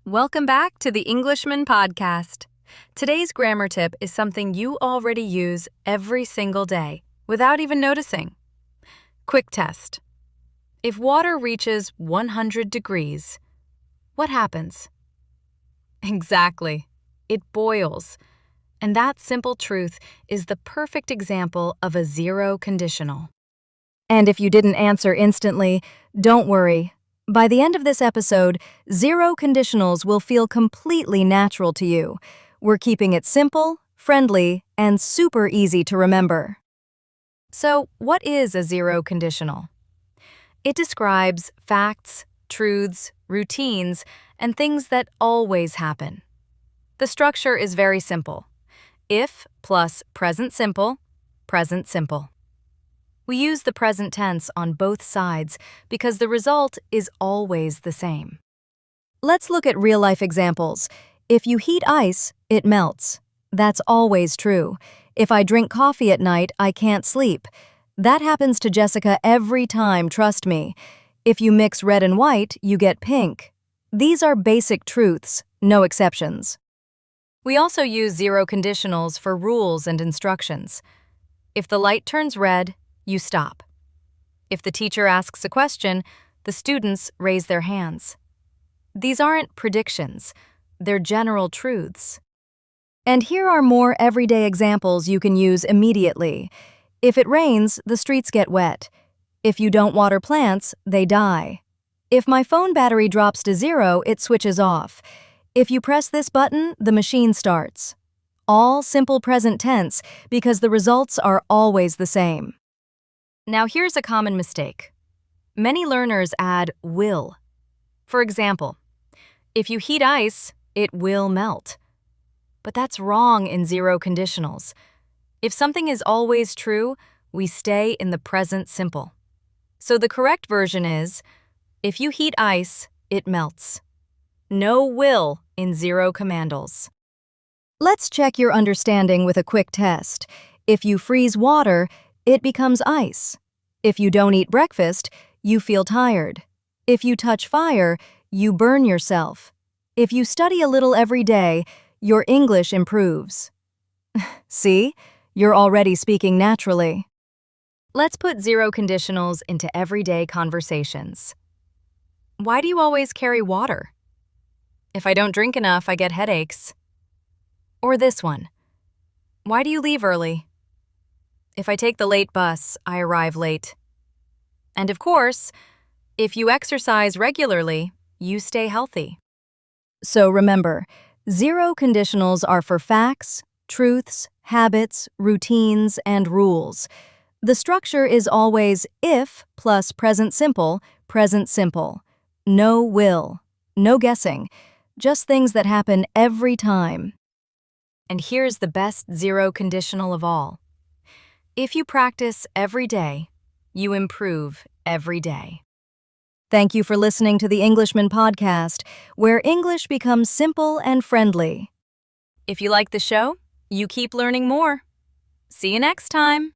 Welcome back to the Englishman Podcast. Today's grammar tip is something you already use every single day without even noticing. Quick test. If water reaches 100 degrees, what happens? Exactly. It boils. And that simple truth is the perfect example of a zero conditional. And if you didn't answer instantly, don't worry. By the end of this episode, zero conditionals will feel completely natural to you. We're keeping it simple, friendly, and super easy to remember. So, what is a zero conditional? It describes facts, truths, routines, and things that always happen. The structure is very simple. If plus present simple, present simple. We use the present tense on both sides because the result is always the same. Let's look at real-life examples. If you heat ice, it melts. That's always true. If I drink coffee at night, I can't sleep. That happens to Jessica every time, trust me. If you mix red and white, you get pink. These are basic truths, no exceptions. We also use zero conditionals for rules and instructions. If the light turns red, you stop. If the teacher asks a question, the students raise their hands. These aren't predictions, they're general truths. And here are more everyday examples you can use immediately. If it rains, the streets get wet. If you don't water plants, they die. If my phone battery drops to 0, it switches off. If you press this button, the machine starts. All simple present tense because the results are always the same. Now here's a common mistake. Many learners add will. For example, if you heat ice, it will melt. But that's wrong in zero conditionals. If something is always true, we stay in the present simple. So the correct version is, if you heat ice, it melts. No will in zero commandals. Let's check your understanding with a quick test. If you freeze water, it becomes ice. If you don't eat breakfast, you feel tired. If you touch fire, you burn yourself. If you study a little every day, your English improves. See? You're already speaking naturally. Let's put zero conditionals into everyday conversations. Why do you always carry water? If I don't drink enough, I get headaches. Or this one. Why do you leave early? If I take the late bus, I arrive late. And of course, if you exercise regularly, you stay healthy. So remember, zero conditionals are for facts, truths, habits, routines, and rules. The structure is always if plus present simple, present simple. No will, no guessing, just things that happen every time. And here's the best zero conditional of all. If you practice every day, you improve every day. Thank you for listening to the Englishman Podcast, where English becomes simple and friendly. If you like the show, you keep learning more. See you next time.